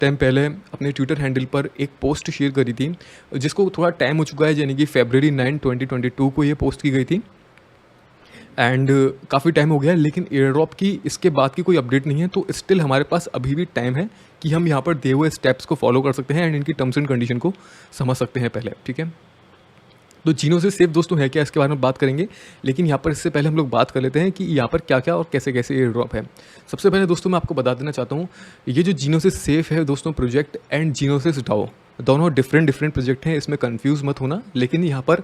Time पहले अपने Twitter handle पर एक पोस्ट शेयर करी थी, जिसको थोड़ा टाइम हो चुका है, यानी कि फ़रवरी 9, 2022 को ये पोस्ट की गई थी। एंड काफ़ी टाइम हो गया है, लेकिन एयर ड्रॉप की इसके बाद की कोई अपडेट नहीं है। तो स्टिल हमारे पास अभी भी टाइम है कि हम यहाँ पर दिए हुए स्टेप्स को फॉलो कर सकते हैं एंड इनकी टर्म्स एंड कंडीशन को समझ सकते हैं पहले, ठीक है। तो जीनो से सेफ दोस्तों है क्या, इसके बारे में बात करेंगे, लेकिन यहाँ पर इससे पहले हम लोग बात कर लेते हैं कि यहाँ पर क्या क्या और कैसे कैसे एयर ड्रॉप है। सबसे पहले दोस्तों मैं आपको बता देना चाहता हूँ, ये जो जीनो से सेफ है दोस्तों प्रोजेक्ट एंड जीनोसिस डाओ दोनों डिफरेंट डिफरेंट प्रोजेक्ट हैं, इसमें कंफ्यूज मत होना। लेकिन यहाँ पर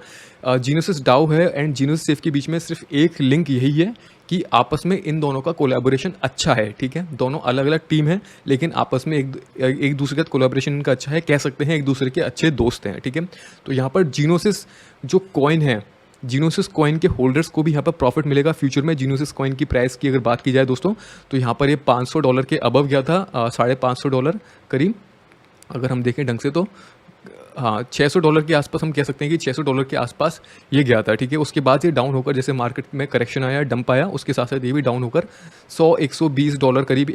जीनोसिस डाओ है एंड जीनोसिस सेफ के बीच में सिर्फ एक लिंक यही है कि आपस में इन दोनों का कोलैबोरेशन अच्छा है, ठीक है। दोनों अलग अलग टीम है, लेकिन आपस में एक दूसरे का कोलैबोरेशन इनका अच्छा है, कह सकते हैं एक दूसरे के अच्छे दोस्त हैं, ठीक है। तो यहाँ पर जीनोसिस जो कॉइन है, जीनोसिस कॉइन के होल्डर्स को भी यहाँ पर प्रॉफिट मिलेगा फ्यूचर में। जीनोसिस कॉइन की प्राइस की अगर बात की जाए दोस्तों, तो यहाँ पर ये $500 के अबव गया था, $550 करीब अगर हम देखें ढंग से तो। हाँ, $600 के आसपास हम कह सकते हैं कि $600 के आसपास ये गया था, ठीक है। उसके बाद ये डाउन होकर, जैसे मार्केट में करेक्शन आया, डंप आया, उसके साथ साथ ये भी डाउन होकर $100-120 करीब,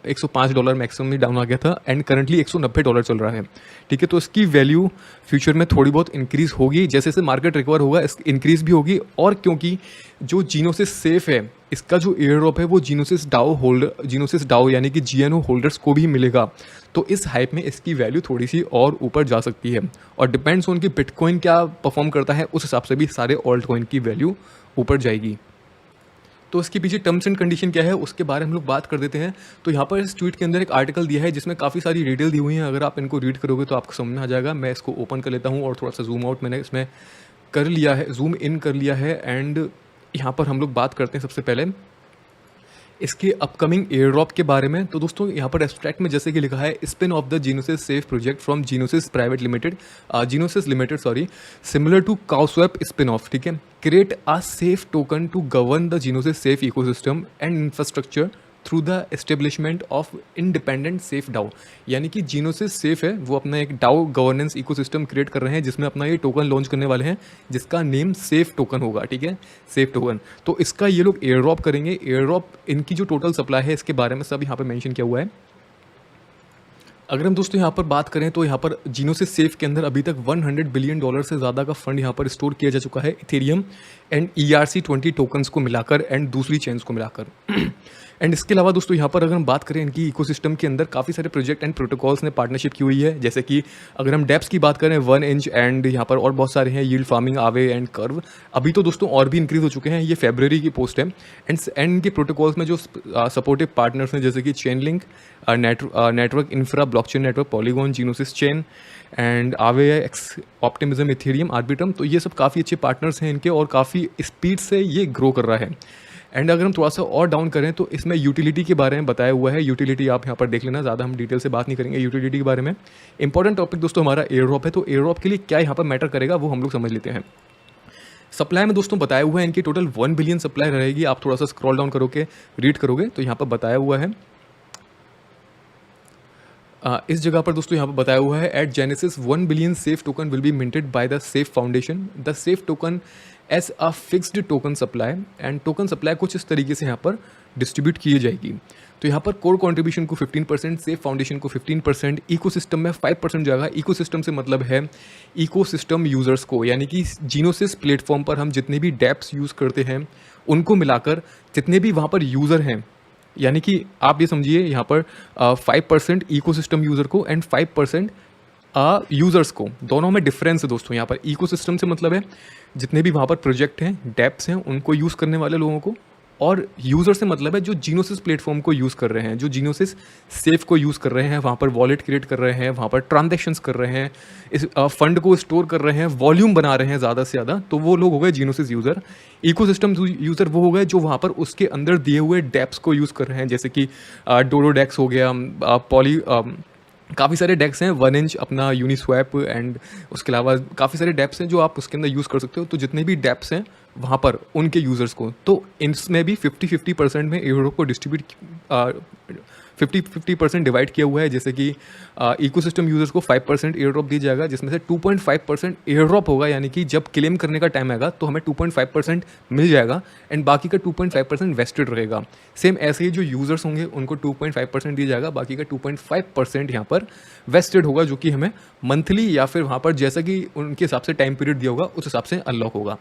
$105 मैक्सिमम ही डाउन आ गया था एंड करंटली $190 चल रहा है, ठीक है। तो इसकी वैल्यू फ्यूचर में थोड़ी बहुत इंक्रीज़ होगी, जैसे जैसे मार्केट रिकवर होगा इस इंक्रीज़ भी होगी। और क्योंकि जो जीनोसिस सेफ है, इसका जो एयर ड्रॉप है वो जीनोसिस डाओ यानी कि जीएनओ होल्डर्स को भी मिलेगा। तो इस हाइप में इसकी वैल्यू थोड़ी सी और ऊपर जा सकती है, और डिपेंड्स ऑन कि बिटकॉइन क्या परफॉर्म करता है, उस हिसाब से भी सारे ऑल्ट कॉइन की वैल्यू ऊपर जाएगी। तो इसके पीछे टर्म्स एंड कंडीशन क्या है उसके बारे में हम लोग बात कर देते हैं। तो यहाँ पर इस ट्वीट के अंदर एक आर्टिकल दिया है जिसमें काफ़ी सारी डिटेल दी हुई हैं। अगर आप इनको रीड करोगे तो आपको समझ में आ जाएगा। मैं इसको ओपन कर लेता हूँ और थोड़ा सा जूम आउट मैंने इसमें कर लिया है, जूम इन कर लिया है। एंड यहाँ पर हम लोग बात करते हैं सबसे पहले इसके अपकमिंग एयर ड्रॉप के बारे में। तो दोस्तों यहाँ पर एब्स्ट्रैक्ट में जैसे कि लिखा है, spin off the Gnosis safe project from Gnosis limited sorry, similar to CowSwap spin off, ठीक है। Create a safe token to govern the Gnosis safe ecosystem and infrastructure through the establishment of independent safe DAO. यानी कि जीनोसिस safe है, वो अपना एक Dow governance ecosystem create कर रहे हैं जिसमें अपना ये टोकन लॉन्च करने वाले हैं, जिसका नेम सेफ टोकन होगा, ठीक है, सेफ टोकन। तो इसका ये लोग एयर ड्रॉप करेंगे। एयर ड्रॉप इनकी जो टोटल सप्लाई है इसके बारे में सब यहाँ पर मेंशन किया हुआ है। अगर हम दोस्तों यहाँ पर बात करें तो यहाँ पर जीनोसिस सेफ के अंदर अभी तक $100 बिलियन से ज़्यादा का फंड यहाँ पर स्टोर किया जा चुका है, इथेरियम एंड ERC-20 टोकन्स को मिलाकर एंड दूसरी चेन्स को मिलाकर। एंड इसके अलावा दोस्तों यहाँ पर अगर हम बात करें, इनकी इकोसिस्टम के अंदर काफ़ी सारे प्रोजेक्ट एंड प्रोटोकॉल्स ने पार्टनरशिप की हुई है। जैसे कि अगर हम डेप्स की बात करें 1 इंच, एंड यहाँ पर और बहुत सारे हैं, यील्ड फार्मिंग, आवे एंड कर्व। अभी तो दोस्तों और भी इंक्रीज हो चुके हैं, ये फरवरी की पोस्ट है। एंड इनके प्रोटोकॉल्स में जो सपोर्टिव पार्टनर्स हैं जैसे कि Chainlink, network infra, blockchain network, Polygon, Gnosis chain and Aave, Optimism, Ethereum, Arbitrum. तो ये सब काफ़ी अच्छे पार्टनर्स हैं इनके और काफ़ी स्पीड से ये ग्रो कर रहा है। एंड अगर हम थोड़ा सा और डाउन करें तो इसमें यूटिलिटी के बारे में बताया हुआ है। यूटिलिटी आप यहाँ पर देख लेना, ज़्यादा हम डिटेल से बात नहीं करेंगे यूटिलिटी के बारे में। इंपॉर्टेंट टॉपिक दोस्तों हमारा एयर ड्रॉप है, तो एयर ड्रॉप के लिए क्या यहाँ पर मैटर करेगा वो हम लोग समझ लेते हैं। सप्लाई में दोस्तों बताया हुआ है इनकी टोटल 1 बिलियन सप्लाई रहेगी। आप थोड़ा सा स्क्रॉल डाउन करोगे, रीड करोगे तो यहाँ पर बताया हुआ है, इस जगह पर दोस्तों यहाँ पर बताया हुआ है, at genesis 1 billion safe token will be minted by the safe foundation. The safe token as a fixed token supply, and token supply कुछ इस तरीके से यहाँ पर डिस्ट्रीब्यूट की जाएगी। तो यहाँ पर कोर कंट्रीब्यूशन को 15%, सेफ फाउंडेशन को 15%, इकोसिस्टम में 5% जाएगा। इकोसिस्टम से मतलब है इकोसिस्टम यूजर्स को, यानी कि जीनोसिस प्लेटफॉर्म पर हम जितने भी डैप्स यूज़ करते हैं उनको मिलाकर जितने भी वहाँ पर यूज़र हैं, यानी कि आप ये समझिए यहाँ पर 5% इकोसिस्टम यूज़र को एंड 5% यूज़र्स को, दोनों में डिफरेंस है दोस्तों। यहाँ पर इकोसिस्टम से मतलब है जितने भी वहाँ पर प्रोजेक्ट हैं, डेप्स हैं, उनको यूज़ करने वाले लोगों को, और यूज़र से मतलब है जो जीनोसिस प्लेटफॉर्म को यूज़ कर रहे हैं, जो जीनोसिस सेफ को यूज़ कर रहे हैं, वहाँ पर वॉलेट क्रिएट कर रहे हैं, वहाँ पर ट्रांजेक्शन्स कर रहे हैं, इस फंड को स्टोर कर रहे हैं, वॉल्यूम बना रहे हैं ज़्यादा से ज़्यादा, तो वो लोग हो गए जीनोसिस यूज़र। इकोसिस्टम यूज़र वो हो गए जो वहाँ पर उसके अंदर दिए हुए डेप्स को यूज़ कर रहे हैं, जैसे कि डोडो डेक्स हो गया, काफ़ी सारे डेक्स हैं, 1 इंच, अपना यूनिस्वैप, एंड उसके अलावा काफ़ी सारे डेप्स हैं जो आप उसके अंदर यूज़ कर सकते हो। तो जितने भी डेप्स हैं वहाँ पर उनके यूज़र्स को, तो इसमें भी 50-50% में एयर ड्रॉप को 50-50% डिवाइड किया हुआ है। जैसे कि इकोसिस्टम यूज़र्स को 5% एयर ड्रॉप दिया जाएगा, जिसमें से 2.5% एयर ड्रॉप होगा, यानी कि जब क्लेम करने का टाइम आएगा तो हमें 2.5% मिल जाएगा एंड बाकी का 2.5% वेस्टेड रहेगा। सेम ऐसे ही जो यूज़र्स होंगे उनको 2.5% दिया जाएगा, बाकी का 2.5% यहाँ पर वेस्टेड होगा, जो कि हमें मंथली या फिर वहाँ पर जैसा कि उनके हिसाब से टाइम पीरियड दिया होगा उस हिसाब से अनलॉक होगा।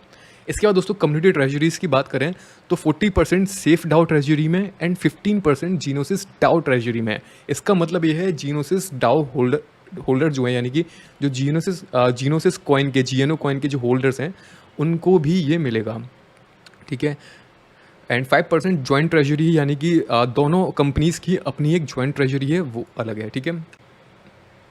इसके बाद दोस्तों कम्युनिटी ट्रेजरीज की बात करें तो 40% सेफ डाउ ट्रेजरी में एंड 15% जीनोसिस डाउ ट्रेजरी में। इसका मतलब ये है जीनोसिस डाउ होल्डर जो है, यानी कि जो जीनोसिस कॉइन के जीएनओ कॉइन के जो होल्डर्स हैं उनको भी ये मिलेगा, ठीक है। एंड 5% जॉइंट ट्रेजरी, यानी कि दोनों कंपनीज़ की अपनी एक जॉइंट ट्रेजरी है, वो अलग है, ठीक है।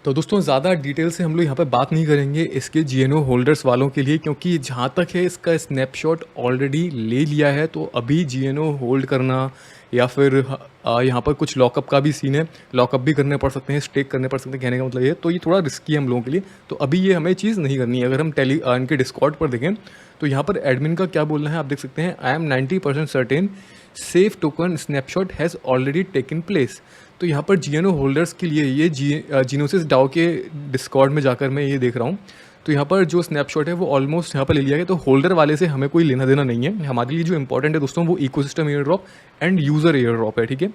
तो दोस्तों ज़्यादा डिटेल से हम लोग यहाँ पे बात नहीं करेंगे इसके जीएनओ होल्डर्स वालों के लिए, क्योंकि जहाँ तक है इसका स्नैपशॉट ऑलरेडी ले लिया है, तो अभी जीएनओ होल्ड करना या फिर यहाँ पर कुछ लॉकअप का भी सीन है, लॉकअप भी करने पड़ सकते हैं, स्टेक करने पड़ सकते हैं, कहने का मतलब ये, तो ये थोड़ा रिस्की है हम लोगों के लिए, तो अभी ये हमें चीज़ नहीं करनी है। अगर हम इनके डिस्कॉर्ड पर देखें तो यहाँ पर एडमिन का क्या बोलना है आप देख सकते हैं, I am 90% certain safe token snapshot has already taken place. तो यहाँ पर जीएनओ होल्डर्स के लिए ये जीनोसिस डाओ के डिस्कॉर्ड में जाकर मैं ये देख रहा हूँ, तो यहाँ पर जो स्नैपशॉट है वो ऑलमोस्ट यहाँ पर ले लिया गया, तो होल्डर वाले से हमें कोई लेना देना नहीं है। हमारे लिए जो इंपॉर्टेंट है दोस्तों वो ecosystem air drop end user air drop है, ठीक है।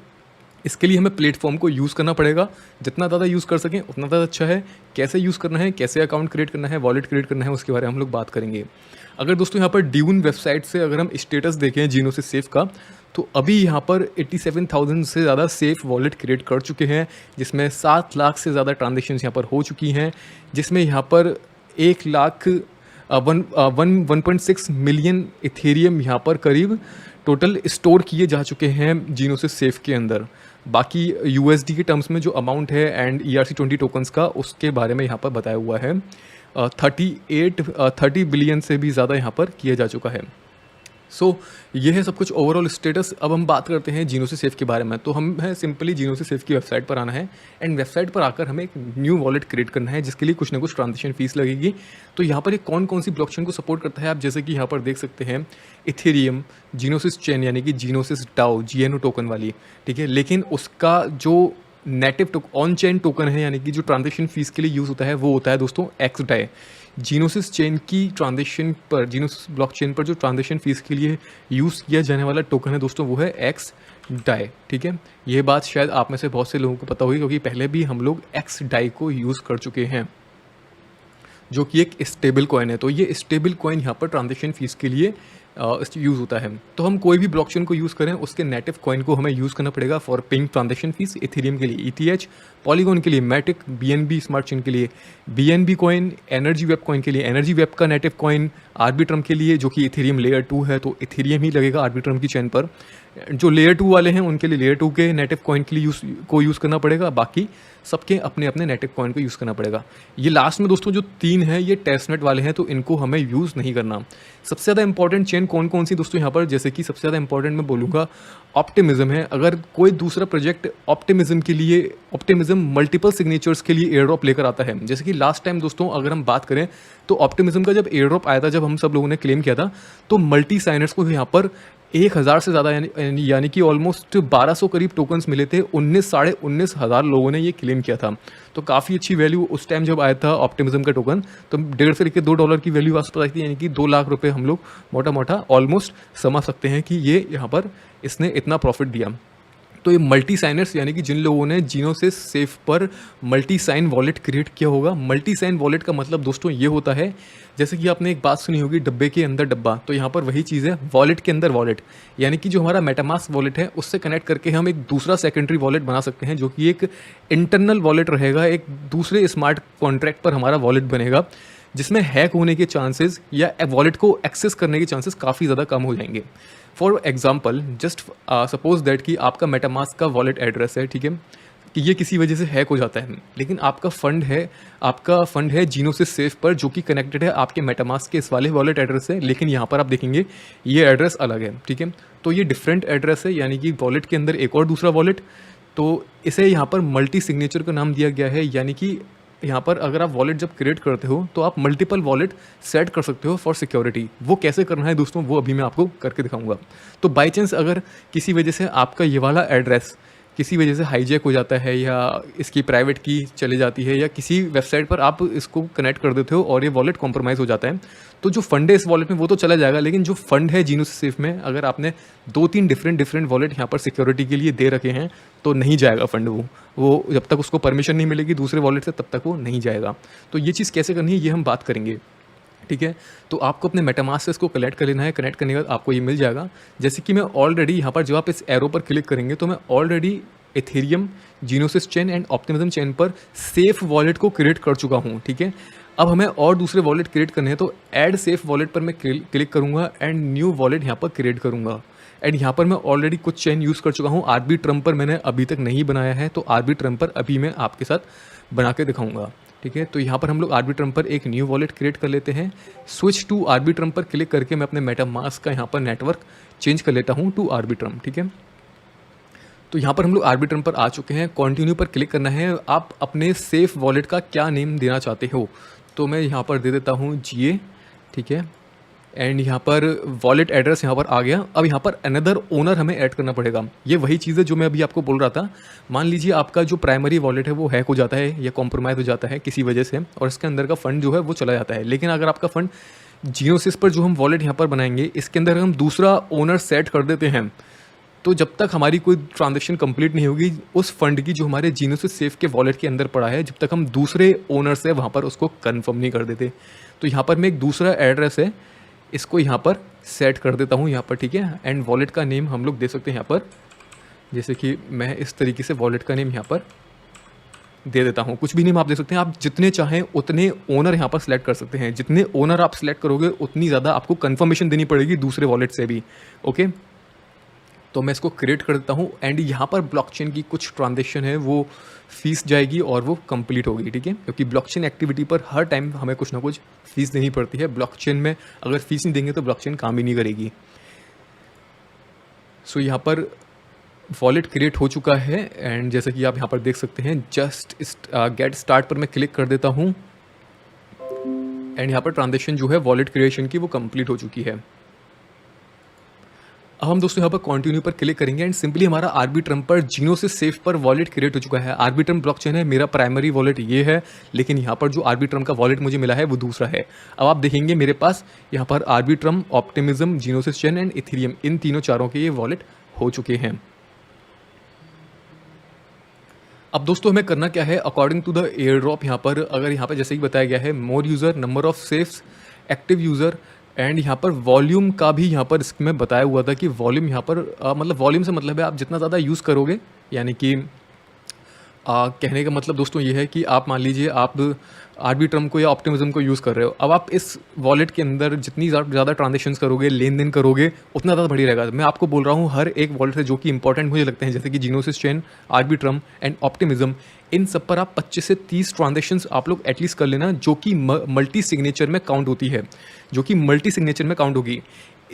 इसके लिए हमें प्लेटफॉर्म को यूज़ करना पड़ेगा, जितना ज़्यादा यूज़ कर सकें उतना ज़्यादा अच्छा है। कैसे यूज़ करना है, कैसे अकाउंट क्रिएट करना है, वॉलेट क्रिएट करना है, उसके बारे में हम लोग बात करेंगे। अगर दोस्तों यहाँ पर ड्यून वेबसाइट से अगर हम स्टेटस देखें जीनोसिस सेफ का, तो अभी यहाँ पर 87,000 से ज़्यादा सेफ वॉलेट क्रिएट कर चुके हैं, जिसमें 7 लाख से ज़्यादा ट्रांजेक्शन्स यहाँ पर हो चुकी हैं, जिसमें यहाँ पर 1.6 मिलियन इथेरियम यहाँ पर करीब टोटल स्टोर किए जा चुके हैं जीनोसिस सेफ के अंदर। बाकी यूएसडी के टर्म्स में जो अमाउंट है एंड ERC20 टोकन्स का, उसके बारे में यहाँ पर बताया हुआ है 30 बिलियन से भी ज़्यादा यहाँ पर किया जा चुका है। सो ये है सब कुछ ओवरऑल स्टेटस। अब हम बात करते हैं जीनोसिस सेफ के बारे में। तो हमें सिंपली जीनोसिस सेफ की वेबसाइट पर आना है एंड वेबसाइट पर आकर हमें एक न्यू वॉलेट क्रिएट करना है, जिसके लिए कुछ ना कुछ ट्रांजेक्शन फीस लगेगी। तो यहाँ पर ये कौन कौन सी ब्लॉकचेन को सपोर्ट करता है आप जैसे कि यहाँ पर देख सकते हैं, इथेरियम, जीनोसिस चेन यानी कि जीनोसिस डाओ जीएनओ टोकन वाली, ठीक है। लेकिन उसका जो नेटिव ऑन चेन टोकन है, यानी कि जो ट्रांजेक्शन फीस के लिए यूज़ होता है, वो होता है दोस्तों XDAI। जीनोसिस चेन की ट्रांजेक्शन पर, जीनोसिस ब्लॉकचेन पर जो ट्रांजेक्शन फीस के लिए यूज़ किया जाने वाला टोकन है दोस्तों, वो है XDAI, ठीक है। ये बात शायद आप में से बहुत से लोगों को पता होगी, क्योंकि पहले भी हम लोग XDAI को यूज़ कर चुके हैं, जो कि एक स्टेबल कॉइन है। तो ये स्टेबल कॉइन यहाँ पर ट्रांजेक्शन फीस के लिए यूज़ होता है। तो हम कोई भी ब्लॉकचेन को यूज़ करें, उसके नेटिव कॉइन को हमें यूज़ करना पड़ेगा for paying transaction fees. Ethereum के लिए ETH, पॉलीगॉन के लिए मैटिक, BNB स्मार्ट चेन के लिए BNB coin, energy web coin के लिए एनर्जी वेब का नेटिव कॉइन, आर्बिट्रम के लिए जो कि इथेरियम लेयर 2 है, तो इथेरियम ही लगेगा आर्बिट्रम की चेन पर। जो लेयर 2 वाले हैं उनके लिए लेयर 2 के नेटिव कॉइन के लिए यूज़ करना पड़ेगा, बाकी सबके अपने अपने नेटिव कॉइन को यूज़ करना पड़ेगा। ये लास्ट में दोस्तों जो 3 हैं ये टेस्टनेट वाले हैं, तो इनको हमें यूज़ नहीं करना। सबसे ज़्यादा इंपॉर्टेंट चेन कौन कौन सी दोस्तों यहाँ पर, जैसे कि सबसे ज़्यादा इंपॉर्टेंट मैं बोलूँगा ऑप्टिमिज्म है। अगर कोई दूसरा प्रोजेक्ट ऑप्टिमिज्म मल्टीपल सिग्नेचर्स के लिए एयर ड्रॉप लेकर आता है, जैसे कि लास्ट टाइम दोस्तों अगर हम बात करें तो ऑप्टिमिज्म का जब एयर ड्रॉप आया था, जब हम सब लोगों ने क्लेम किया था, तो मल्टी साइनर्स को यहाँ पर 1000 से ज़्यादा यानी कि ऑलमोस्ट 1200 करीब टोकन्स मिले थे। 19,500 लोगों ने ये क्लेम किया था, तो काफ़ी अच्छी वैल्यू उस टाइम जब आया था ऑप्टिमिज्म का टोकन, तो 1.5 से लेकर $2 की वैल्यू आस पास आई थी, यानी कि 2 लाख रुपए हम लोग मोटा मोटा ऑलमोस्ट समझ सकते हैं कि ये यहाँ पर इसने इतना प्रॉफिट दिया। तो ये मल्टी साइनर्स यानी कि जिन लोगों ने जीनोसिस सेफ पर मल्टी साइन वॉलेट क्रिएट किया होगा। मल्टी साइन वॉलेट का मतलब दोस्तों ये होता है, जैसे कि आपने एक बात सुनी होगी, डब्बे के अंदर डब्बा, तो यहाँ पर वही चीज़ है, वॉलेट के अंदर वॉलेट, यानी कि जो हमारा मेटामास्क वॉलेट है उससे कनेक्ट करके हम एक दूसरा सेकेंडरी वॉलेट बना सकते हैं, जो कि एक इंटरनल वॉलेट रहेगा, एक दूसरे स्मार्ट कॉन्ट्रैक्ट पर हमारा वॉलेट बनेगा, जिसमें हैक होने के चांसेस या वॉलेट को एक्सेस करने के चांसेस काफ़ी ज़्यादा कम हो जाएंगे। For example just suppose that कि आपका मेटामास्क का वॉलेट एड्रेस है, ठीक है, कि ये किसी वजह से हैक हो जाता है, लेकिन आपका फंड है जीनोसिस सेफ पर, जो कि कनेक्टेड है आपके मेटामास्क के इस वाले वॉलेट एड्रेस से, लेकिन यहाँ पर आप देखेंगे ये एड्रेस अलग है, ठीक है। तो ये डिफरेंट एड्रेस है, यानी कि वॉलेट के अंदर एक और दूसरा वॉलेट, तो इसे यहाँ पर मल्टी सिग्नेचर का नाम दिया गया है। यानी कि यहाँ पर अगर आप वॉलेट जब क्रिएट करते हो तो आप मल्टीपल वॉलेट सेट कर सकते हो फॉर सिक्योरिटी। वो कैसे करना है दोस्तों, वो अभी मैं आपको करके दिखाऊंगा। तो बाई चांस अगर किसी वजह से आपका ये वाला एड्रेस किसी वजह से हाईजैक हो जाता है या इसकी प्राइवेट की चली जाती है या किसी वेबसाइट पर आप इसको कनेक्ट कर देते हो और ये वॉलेट कॉम्प्रोमाइज़ हो जाता है, तो जो फंड है इस वॉलेट में वो तो चला जाएगा, लेकिन जो फंड है जीनोसिस सेफ में अगर आपने 2-3 डिफरेंट वॉलेट यहाँ पर सिक्योरिटी के लिए दे रखे हैं तो नहीं जाएगा फंड। वो जब तक उसको परमिशन नहीं मिलेगी दूसरे वॉलेट से तब तक वो नहीं जाएगा। तो ये चीज़ कैसे करनी है ये हम बात करेंगे, ठीक है। तो आपको अपने मेटामास्क से इसको कनेक्ट कर लेना है। कनेक्ट करने के बाद आपको ये मिल जाएगा। जैसे कि मैं ऑलरेडी यहाँ पर जब आप इस एरो पर क्लिक करेंगे तो मैं already Ethereum, Gnosis chain and Optimism chain पर सेफ वॉलेट को क्रिएट कर चुका हूँ, ठीक है। अब हमें और दूसरे वॉलेट क्रिएट करने हैं तो ऐड सेफ वॉलेट पर मैं क्लिक करूँगा एंड न्यू वॉलेट यहाँ पर क्रिएट करूँगा। एंड यहाँ पर मैं ऑलरेडी कुछ चेन यूज़ कर चुका हूँ। आरबी ट्रम्प पर मैंने अभी तक नहीं बनाया है, तो आरबी ट्रम्प पर अभी मैं आपके साथ बना के दिखाऊंगा, ठीक है। तो यहाँ पर हम लोग आरबी ट्रम्प पर एक न्यू वॉलेट क्रिएट कर लेते हैं। स्विच टू आरबी ट्रम्प पर क्लिक करके मैं अपने मेटामास्क का यहाँ पर नेटवर्क चेंज कर लेता हूँ टू आरबी ट्रम्प, ठीक है। तो यहाँ पर हम लोग आरबी ट्रम्प पर आ चुके हैं। कंटिन्यू पर क्लिक करना है। आप अपने सेफ वॉलेट का क्या नेम देना चाहते हो, तो मैं यहाँ पर दे देता हूँ जीए, ठीक है। एंड यहाँ पर वॉलेट एड्रेस यहाँ पर आ गया। अब यहाँ पर अनदर ओनर हमें ऐड करना पड़ेगा। ये वही चीज़ है जो मैं अभी आपको बोल रहा था। मान लीजिए आपका जो प्राइमरी वॉलेट है वो हैक हो जाता है या कॉम्प्रोमाइज़ हो जाता है किसी वजह से और इसके अंदर का फंड जो है वो चला जाता है। लेकिन अगर आपका फंड जीनोसिस पर जो हम वॉलेट यहाँ पर बनाएंगे इसके अंदर हम दूसरा ओनर सेट कर देते हैं, तो जब तक हमारी कोई ट्रांजेक्शन कंप्लीट नहीं होगी उस फंड की जो हमारे जीनोसिस सेफ के वॉलेट के अंदर पड़ा है, जब तक हम दूसरे ओनर से वहाँ पर उसको कंफर्म नहीं कर देते। तो यहाँ पर मैं एक दूसरा एड्रेस है इसको यहाँ पर सेट कर देता हूँ यहाँ पर, ठीक है। एंड वॉलेट का नेम हम लोग दे सकते हैं यहाँ पर, जैसे कि मैं इस तरीके से वॉलेट का नेम यहाँ पर दे देता हूँ। कुछ भी नेम आप दे सकते हैं। आप जितने चाहें उतने ओनर यहाँ पर सिलेक्ट कर सकते हैं। जितने ओनर आप सिलेक्ट करोगे उतनी ज़्यादा आपको कन्फर्मेशन देनी पड़ेगी दूसरे वॉलेट से भी, ओके। तो मैं इसको क्रिएट कर देता हूँ एंड यहाँ पर ब्लॉकचेन की कुछ ट्रांजेक्शन है वो फीस जाएगी और वो कंप्लीट होगी, ठीक है। क्योंकि ब्लॉकचेन एक्टिविटी पर हर टाइम हमें कुछ ना कुछ फीस देनी पड़ती है। ब्लॉकचेन में अगर फीस नहीं देंगे तो ब्लॉकचेन काम ही नहीं करेगी। सो यहाँ पर वॉलेट क्रिएट हो चुका है एंड जैसे कि आप यहाँ पर देख सकते हैं जस्ट गेट स्टार्ट पर मैं क्लिक कर देता हूँ एंड यहाँ पर ट्रांजेक्शन जो है वॉलेट क्रिएशन की वो कंप्लीट हो चुकी है। अब हम दोस्तों यहाँ पर कंटिन्यू पर क्लिक करेंगे एंड सिंपली हमारा आरबी ट्रम्प पर जीनोसिस सेफ पर वॉलेट क्रिएट हो चुका है। आरबी ट्रम्प ब्लॉकचेन है, मेरा प्राइमरी वॉलेट ये है, लेकिन यहाँ पर जो आरबी ट्रम्प का वॉलेट मुझे मिला है वो दूसरा है। अब आप देखेंगे मेरे पास यहाँ पर Arbitrum, Optimism, Gnosis chain and Ethereum, इन तीनों चारों के ये वॉलेट हो चुके हैं। अब दोस्तों हमें करना क्या है, according to the air drop यहाँ पर अगर यहाँ पर जैसे ही बताया गया है more user, number of safes, active user and यहाँ पर वॉल्यूम का भी यहाँ पर इसमें बताया हुआ था कि वॉल्यूम यहाँ पर मतलब वॉल्यूम से मतलब है आप जितना ज़्यादा यूज़ करोगे, यानी कि कहने का मतलब दोस्तों ये है कि आप मान लीजिए आप आरबी ट्रम्प को या ऑप्टिमिज्म को यूज़ कर रहे हो। अब आप इस वॉलेट के अंदर जितनी ज़्यादा ट्रांजेक्शन्स करोगे, लेन देन करोगे, उतना ज़्यादा बढ़ी रहेगा। मैं आपको बोल रहा हूँ हर एक वॉलेट है जो कि इंपॉर्टेंट मुझे लगते हैं, जैसे कि Gnosis chain, Arbitrum and Optimism, इन सब पर आप 25 से 30 ट्रांजेक्शन्स आप लोग एटलीस्ट कर लेना जो कि मल्टी सिग्नेचर में काउंट होती है, जो कि मल्टी सिग्नेचर में काउंट होगी।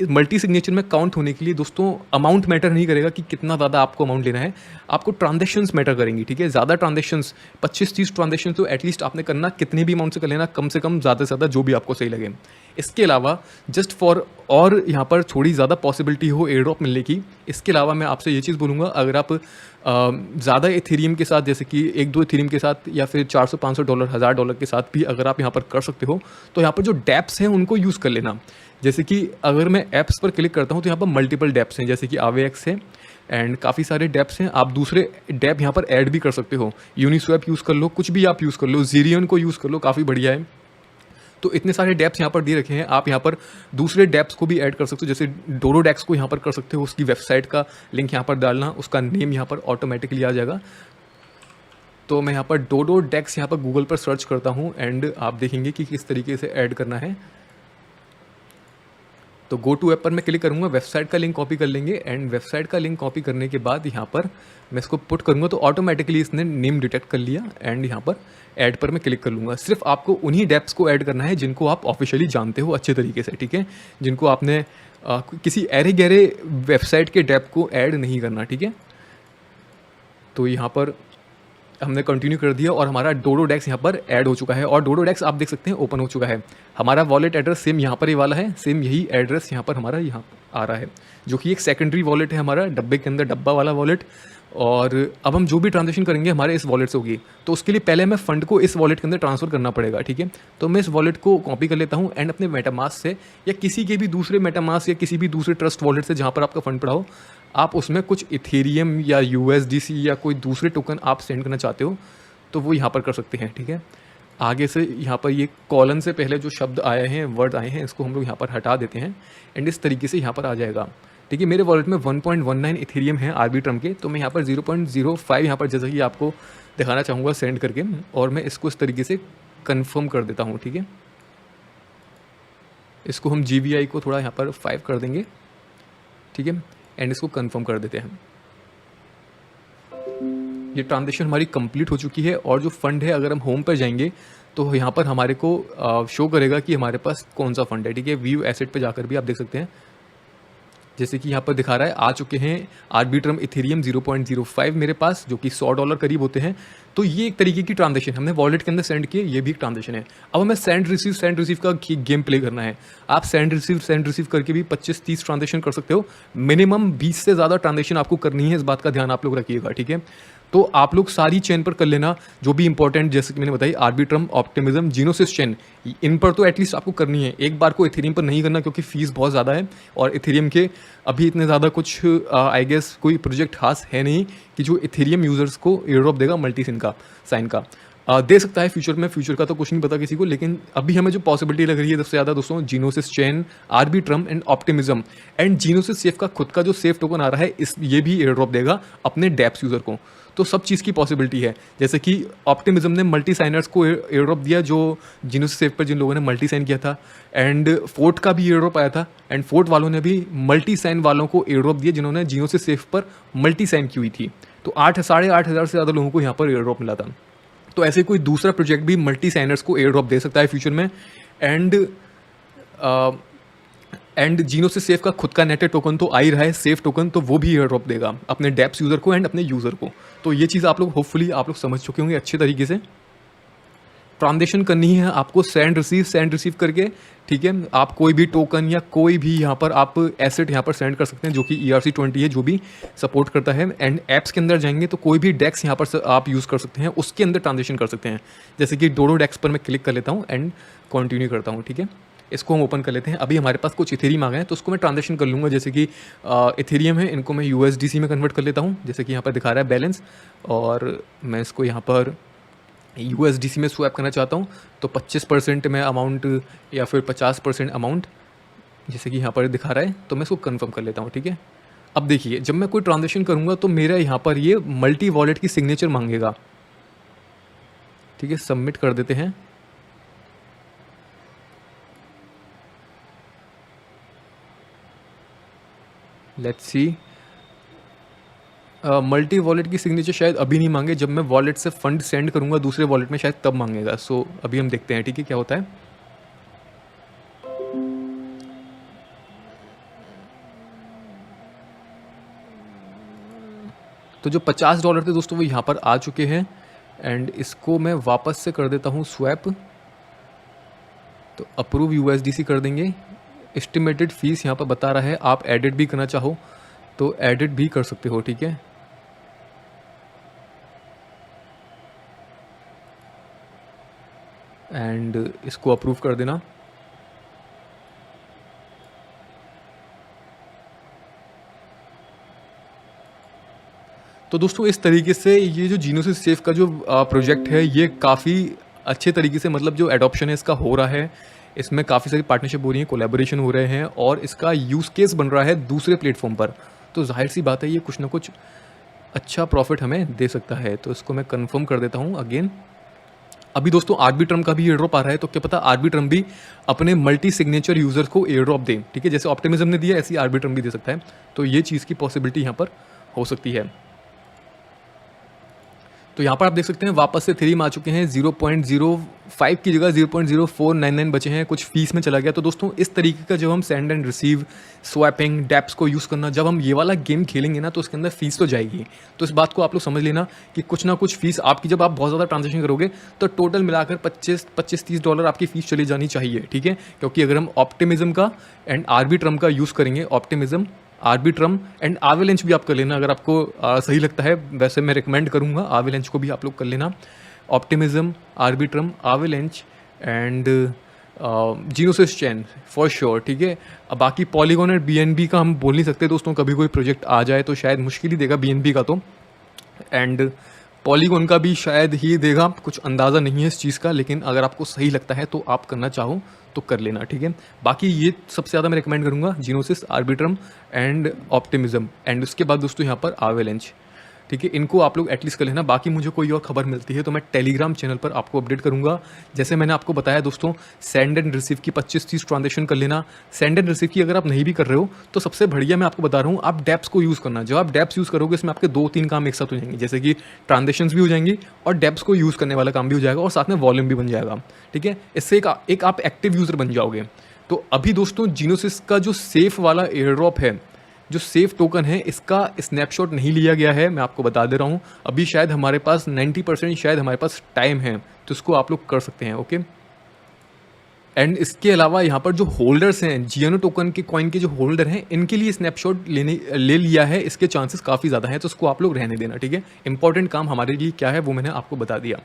मल्टी सिग्नेचर में काउंट होने के लिए दोस्तों अमाउंट मैटर नहीं करेगा कि कितना ज़्यादा आपको अमाउंट लेना है, आपको ट्रांजेक्शन्स मैटर करेंगी, ठीक है। ज़्यादा ट्रांजेक्शन्स 25-30 ट्रांजेक्शन तो एटलीस्ट आपने करना, कितने भी अमाउंट से कर लेना, कम से कम ज़्यादा से ज़्यादा जो भी आपको सही लगे। इसके अलावा जस्ट फॉर और यहाँ पर थोड़ी ज़्यादा पॉसिबिलिटी हो एयर ड्रॉप मिलने की, इसके अलावा मैं आपसे ये चीज़ बोलूँगा, अगर आप ज़्यादा इथेरियम के साथ, जैसे कि 1-2 इथेरियम के साथ या फिर $400-500 $1000 के साथ भी अगर आप यहाँ पर कर सकते हो, तो यहाँ पर जो डैप्स हैं उनको यूज़ कर लेना। जैसे कि अगर मैं ऐप्स पर क्लिक करता हूँ तो यहाँ पर मल्टीपल डैप्स हैं, जैसे कि AWAX है एंड काफ़ी सारे डैप्स हैं। आप दूसरे डैप यहाँ पर ऐड भी कर सकते हो, यूनिस्वैप यूज़ कर लो, कुछ भी आप यूज़ कर लो, ज़ीरियन को यूज़ कर लो, काफ़ी बढ़िया है। तो इतने सारे डैप्स यहाँ पर दे रखे हैं, आप यहाँ पर दूसरे डैप्स को भी ऐड कर सकते हो, जैसे डोडोडेक्स को यहाँ पर कर सकते हो। उसकी वेबसाइट का लिंक यहाँ पर डालना, उसका नेम यहाँ पर ऑटोमेटिकली आ जाएगा। तो मैं यहाँ पर डोडोडेक्स यहाँ पर गूगल पर सर्च करता हूँ एंड आप देखेंगे कि किस तरीके से ऐड करना है। तो गो टू ऐप पर मैं क्लिक करूँगा, वेबसाइट का लिंक कॉपी कर लेंगे एंड वेबसाइट का लिंक कॉपी करने के बाद यहाँ पर मैं इसको पुट करूँगा तो ऑटोमेटिकली इसने नेम डिटेक्ट कर लिया एंड यहाँ पर ऐड पर मैं क्लिक कर लूँगा। सिर्फ आपको उन्हीं डैप्स को ऐड करना है जिनको आप ऑफिशियली जानते हो अच्छे तरीके से, ठीक है, जिनको आपने किसी अरे गहरे वेबसाइट के डैप को ऐड नहीं करना, ठीक है। तो यहाँ पर हमने कंटिन्यू कर दिया और हमारा डोडोडेक्स यहाँ पर ऐड हो चुका है और डोडोडेक्स आप देख सकते हैं ओपन हो चुका है। हमारा वॉलेट एड्रेस सेम यहाँ पर ही वाला है, सेम यही एड्रेस यहाँ पर हमारा यहाँ आ रहा है, जो कि एक सेकेंडरी वॉलेट है हमारा, डब्बे के अंदर डब्बा वाला वॉलेट। और अब हम जो भी ट्रांज़ैक्शन करेंगे हमारे इस वॉलेट से होगी। तो उसके लिए पहले हमें फ़ंड को इस वॉलेट के अंदर ट्रांसफ़र करना पड़ेगा, ठीक है? तो मैं इस वॉलेट को कॉपी कर लेता हूँ एंड अपने मेटामास्क से या किसी के भी दूसरे मेटामास्क या किसी भी दूसरे ट्रस्ट वॉलेट से जहाँ पर आपका फ़ंड पड़ा हो, आप उसमें कुछ इथेरियम या यूएसडीसी या कोई दूसरे टोकन आप सेंड करना चाहते हो, तो वो यहाँ पर कर सकते हैं, ठीक है? आगे से यहाँ पर ये कॉलन से पहले जो शब्द आए हैं, वर्ड आए हैं, इसको हम लोग यहाँ पर हटा देते हैं एंड इस तरीके से यहाँ पर आ जाएगा। ठीक है, मेरे वॉलेट में 1.19 इथेरियम है आर्बिट्रम के, तो मैं यहाँ पर 0.05 यहाँ पर जैसा कि आपको दिखाना चाहूँगा सेंड करके, और मैं इसको इस तरीके से कंफर्म कर देता हूँ, ठीक है। इसको हम GVI को थोड़ा यहाँ पर 5 कर देंगे, ठीक है, एंड इसको कंफर्म कर देते हैं। ये ट्रांजेक्शन हमारी कंप्लीट हो चुकी है और जो फंड है, अगर हम होम पर जाएंगे तो यहाँ पर हमारे को शो करेगा कि हमारे पास कौन सा फंड है, ठीक है। व्यू एसेट पे जाकर भी आप देख सकते हैं, जैसे कि यहाँ पर दिखा रहा है आ चुके हैं आर्बिट्रम इथेरियम 0.05 मेरे पास, जो कि $100 करीब होते हैं। तो ये एक तरीके की ट्रांजेक्शन हमने वॉलेट के अंदर सेंड किए, ये भी एक ट्रांजेक्शन है। अब हमें सेंड रिसीव का गेम प्ले करना है। आप सेंड रिसीव करके भी 25-30 ट्रांजेक्शन कर सकते हो। मिनिमम 20 से ज़्यादा ट्रांजेक्शन आपको करनी है, इस बात का ध्यान आप लोग रखिएगा, ठीक है। तो आप लोग सारी चेन पर कर लेना जो भी इंपॉर्टेंट, जैसे कि मैंने बताई आर्बिट्रम, ऑप्टिमिज्म, जीनोसिस चेन, इन पर तो एटलीस्ट आपको करनी है। एक बार को इथेरियम पर नहीं करना, क्योंकि फीस बहुत ज़्यादा है और इथेरियम के अभी इतने ज़्यादा कुछ आई गेस कोई प्रोजेक्ट खास है नहीं कि जो इथेरियम यूज़र्स को एयरड्रॉप देगा मल्टी साइन का। दे सकता है फ्यूचर में, फ्यूचर का तो कुछ नहीं पता किसी को, लेकिन अभी हमें जो पॉसिबिलिटी लग रही है सबसे ज़्यादा दोस्तों, Gnosis chain, Arbitrum and Optimism. And Gnosis safe का खुद का जो सेफ टोकन आ रहा है, ये भी एयरड्रॉप देगा अपने डेप्स यूज़र को। तो सब चीज़ की पॉसिबिलिटी है, जैसे कि ऑप्टिमिज्म ने मल्टी साइनर्स को एयरड्रॉप दिया जो जीनोसिस सेफ पर जिन लोगों ने मल्टी साइन किया था, एंड फोर्ट का भी एयरड्रॉप आया था, एंड फोर्ट वालों ने भी मल्टी साइन वालों को एयरड्रॉप दिया जिन्होंने जीनोसिस सेफ पर मल्टी साइन की हुई थी। तो 8,500 से ज़्यादा लोगों को यहाँ पर एयरड्रॉप मिला था। तो ऐसे कोई दूसरा प्रोजेक्ट भी मल्टी साइनर्स को एयरड्रॉप दे सकता है फ्यूचर में। एंड जीनोसिस सेफ का खुद का नेटेड टोकन तो आ ही रहा है, सेफ टोकन, तो वो भी एयरड्रॉप देगा अपने डेप्स यूज़र को एंड अपने यूज़र को। तो ये चीज़ आप लोग होपफुली आप लोग समझ चुके होंगे अच्छे तरीके से। ट्रांजेक्शन करनी है आपको सेंड रिसीव करके, ठीक है। आप कोई भी टोकन या कोई भी यहाँ पर आप एसेट यहाँ पर सेंड कर सकते हैं, जो कि ERC-20 है, जो भी सपोर्ट करता है। एंड ऐप्स के अंदर जाएंगे तो कोई भी डेक्स यहाँ पर आप यूज़ कर सकते हैं, उसके अंदर ट्रांजेक्शन कर सकते हैं। जैसे कि डोडो डेक्स पर मैं क्लिक कर लेता हूँ एंड कंटिन्यू करता हूँ, ठीक है। इसको हम ओपन कर लेते हैं। अभी हमारे पास कुछ इथेरियम आ गए हैं, तो उसको मैं ट्रांजेक्शन कर लूँगा। जैसे कि इथेरियम है, इनको मैं USDC में कन्वर्ट कर लेता हूँ, जैसे कि यहाँ पर दिखा रहा है बैलेंस, और मैं इसको यहाँ पर USDC में स्वैप करना चाहता हूँ। तो 25% में अमाउंट या फिर 50% अमाउंट, जैसे कि यहाँ पर दिखा रहा है, तो मैं इसको कन्फर्म कर लेता हूँ, ठीक है। अब देखिए, जब मैं कोई ट्रांजेक्शन करूँगा तो मेरा यहाँ पर ये मल्टी वॉलेट की सिग्नेचर मांगेगा, ठीक है। सबमिट कर देते हैं। लेट्स सी, मल्टी वॉलेट की सिग्नेचर शायद अभी नहीं मांगे, जब मैं वॉलेट से फंड सेंड करूंगा दूसरे वॉलेट में शायद तब मांगेगा। सो अभी हम देखते हैं, ठीक है, क्या होता है। तो जो $50 थे दोस्तों वो यहाँ पर आ चुके हैं, एंड इसको मैं वापस से कर देता हूँ स्वैप। तो अप्रूव USDC कर देंगे। एस्टिमेटेड फीस यहाँ पर बता रहा है, आप एडिट भी करना चाहो तो एडिट भी कर सकते हो, ठीक है। एंड इसको अप्रूव कर देना। तो दोस्तों इस तरीके से ये जो जीनोसिस सेफ का जो प्रोजेक्ट है, ये काफ़ी अच्छे तरीके से, मतलब जो एडॉप्शन है इसका हो रहा है, इसमें काफ़ी सारी पार्टनरशिप हो रही है, कोलैबोरेशन हो रहे हैं, और इसका यूज़ केस बन रहा है दूसरे प्लेटफॉर्म पर। तो जाहिर सी बात है ये कुछ ना कुछ अच्छा प्रॉफिट हमें दे सकता है। तो इसको मैं कंफर्म कर देता हूँ अगेन। अभी दोस्तों आर्बिट्रम का भी एयरड्रॉप आ रहा है, तो क्या पता आर्बिट्रम भी अपने मल्टी सिग्नेचर यूज़र्स को एयरड्रॉप दे, ठीक है। जैसे ऑप्टिमिज्म ने दिया, ऐसी आर्बिट्रम भी दे सकता है। तो ये चीज़ की पॉसिबिलिटी यहाँ पर हो सकती है। तो यहाँ पर आप देख सकते हैं वापस से इथेरियम आ चुके हैं। 0.05 की जगह 0.0499 बचे हैं, कुछ फीस में चला गया। तो दोस्तों इस तरीके का जब हम send and receive, swapping, dapps को यूज़ करना, जब हम ये वाला गेम खेलेंगे ना, तो उसके अंदर फीस तो जाएगी। तो इस बात को आप लोग समझ लेना कि कुछ ना कुछ फीस आपकी, जब आप बहुत ज़्यादा ट्रांजेक्शन करोगे तो टोटल मिलाकर $25-30 आपकी फ़ीस चली जानी चाहिए, ठीक है। क्योंकि अगर हम ऑप्टिमिज्म का एंड आर्बिट्रम का यूज़ करेंगे, ऑप्टिमिज्म, आर्बिट्रम एंड आवेलेंच भी आप कर लेना अगर आपको सही लगता है। वैसे मैं रिकमेंड करूँगा आवेलेंच को भी आप लोग कर लेना। Optimism, Arbitrum, Avalanche and Gnosis chain for sure, ठीक है। अब बाकी पॉलीगॉन और बीएनबी का हम बोल नहीं सकते दोस्तों, कभी कोई प्रोजेक्ट आ जाए तो शायद मुश्किल ही देगा बीएनबी का तो, एंड पॉलीगॉन का भी शायद ही देगा, कुछ अंदाज़ा नहीं है इस चीज़ का, लेकिन अगर आपको सही लगता है तो आप करना चाहो तो कर लेना, ठीक है। बाकी ये सबसे ज़्यादा मैं रिकमेंड करूँगा जीनोसिस, आर्बिट्रम एंड ऑप्टिमिज्म, एंड उसके बाद दोस्तों यहाँ पर आवेलेंच, ठीक है। इनको आप लोग एटलीस्ट कर लेना। बाकी मुझे कोई और खबर मिलती है तो मैं टेलीग्राम चैनल पर आपको अपडेट करूंगा। जैसे मैंने आपको बताया दोस्तों, सेंड एंड रिसीव की 25-30 ट्रांजेक्शन कर लेना। सेंड एंड रिसीव की अगर आप नहीं भी कर रहे हो तो सबसे बढ़िया मैं आपको बता रहा हूँ, आप डैप्स को यूज़ करना। जब आप डैप्स यूज़ करोगे इसमें आपके 2-3 काम एक साथ हो जाएंगे, जैसे कि ट्रांजेक्शन भी हो जाएंगी और डैप्स को यूज़ करने वाला काम भी हो जाएगा और साथ में वॉल्यूम भी बन जाएगा, ठीक है। इससे एक आप एक्टिव यूज़र बन जाओगे। तो अभी दोस्तों जीनोसिस का जो सेफ वाला एयर ड्रॉप है, जो सेफ टोकन है, इसका स्नैपशॉट नहीं लिया गया है, मैं आपको बता दे रहा हूँ। अभी शायद हमारे पास 90% शायद हमारे पास टाइम है, तो इसको आप लोग कर सकते हैं, ओके। एंड इसके अलावा यहाँ पर जो होल्डर्स हैं, जियानो टोकन के कॉइन के जो होल्डर हैं, इनके लिए स्नैपशॉट ले लिया है, इसके चांसेस काफ़ी ज़्यादा हैं, तो उसको आप लोग रहने देना, ठीक है। इंपॉर्टेंट काम हमारे लिए क्या है वो मैंने आपको बता दिया।